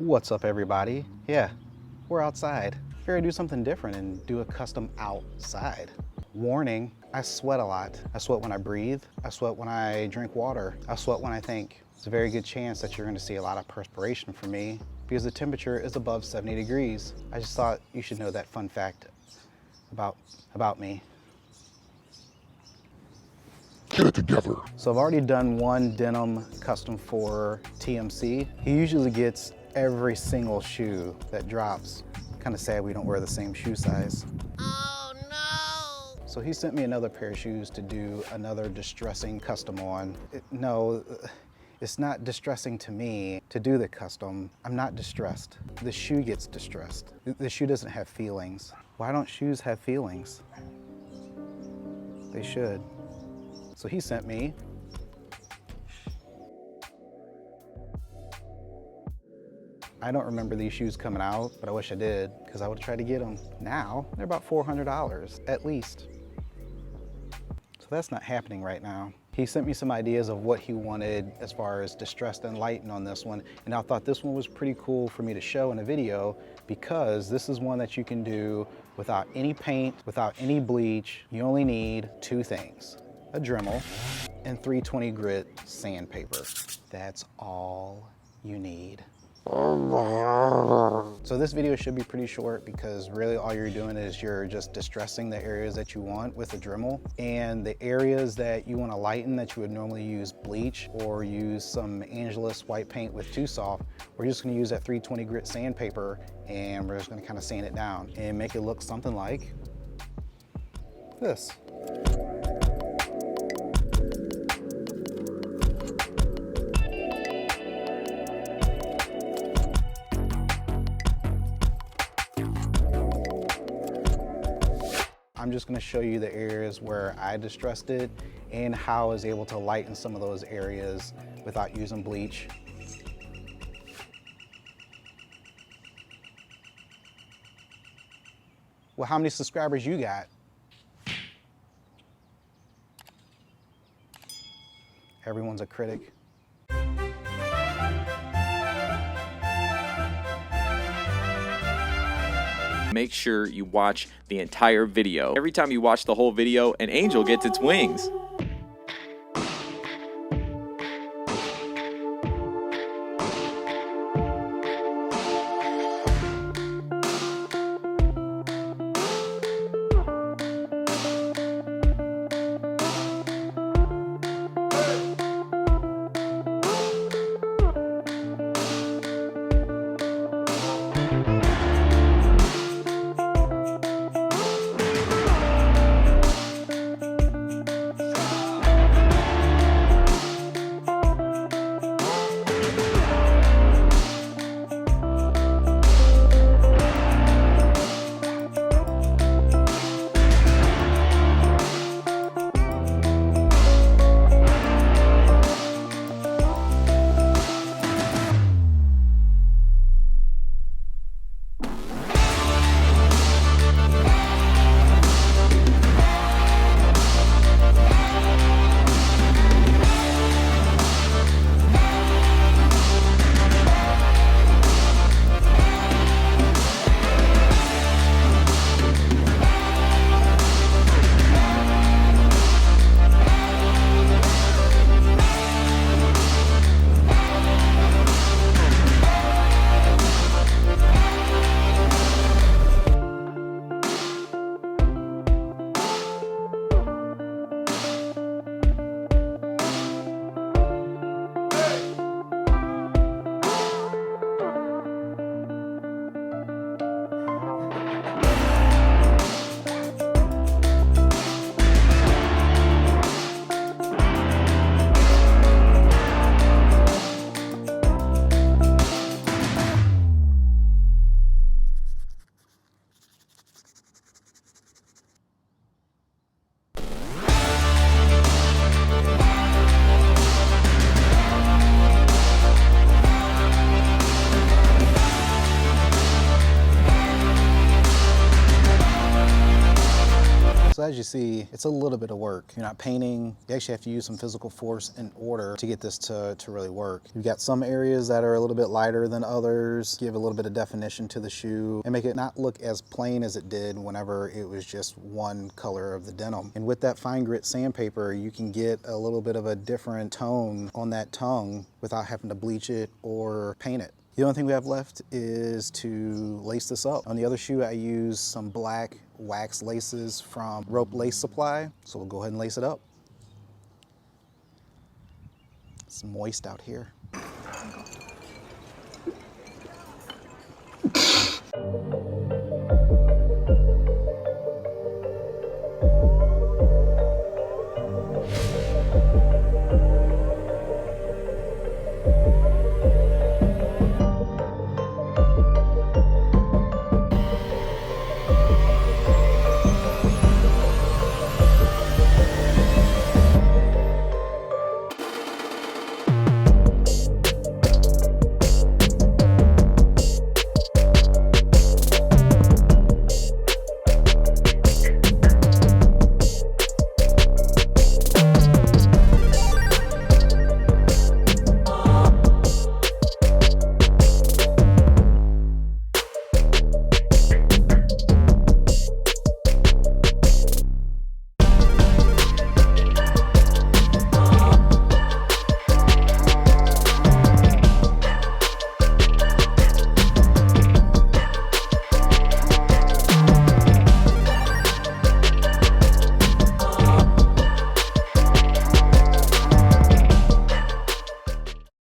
What's up, everybody? Yeah, we're outside. Figured I'd do something different and do a custom outside. Warning, I sweat a lot. I sweat when I breathe. I sweat when I drink water. I sweat when I think. It's a very good chance that you're gonna see a lot of perspiration from me because the temperature is above 70 degrees. I just thought you should know that fun fact about me. Get it together. So I've already done one denim custom for TMC. He usually gets every single shoe that drops. Kind of sad we don't wear the same shoe size. Oh no! So he sent me another pair of shoes to do another distressing custom on. No, it's not distressing to me to do the custom. I'm not distressed. The shoe gets distressed. The shoe doesn't have feelings. Why don't shoes have feelings? They should. So he sent me I don't remember these shoes coming out, but I wish I did, because I would have tried to get them. Now, they're about $400, at least. So that's not happening right now. He sent me some ideas of what he wanted as far as distressed and lightened on this one, and I thought this one was pretty cool for me to show in a video, because this is one that you can do without any paint, without any bleach. You only need two things, a Dremel and 320 grit sandpaper. That's all you need. So this video should be pretty short because really all you're doing is you're just distressing the areas that you want with a Dremel, and the areas that you want to lighten that you would normally use bleach or use some Angelus white paint with Too Soft, we're just going to use that 320 grit sandpaper and we're just going to kind of sand it down and make it look something like this. I'm just gonna show you the areas where I distressed it and how I was able to lighten some of those areas without using bleach. Well, how many subscribers you got? Everyone's a critic. Make sure you watch the entire video. Every time you watch the whole video, an angel gets its wings. see, it's a little bit of work. You're not painting, you actually have to use some physical force in order to get this to really work. You've got some areas that are a little bit lighter than others, give a little bit of definition to the shoe and make it not look as plain as it did whenever it was just one color of the denim. And with that fine grit sandpaper, you can get a little bit of a different tone on that tongue without having to bleach it or paint it. The only thing we have left is to lace this up. On the other shoe, I used some black wax laces from Rope Lace Supply. So we'll go ahead and lace it up. It's moist out here.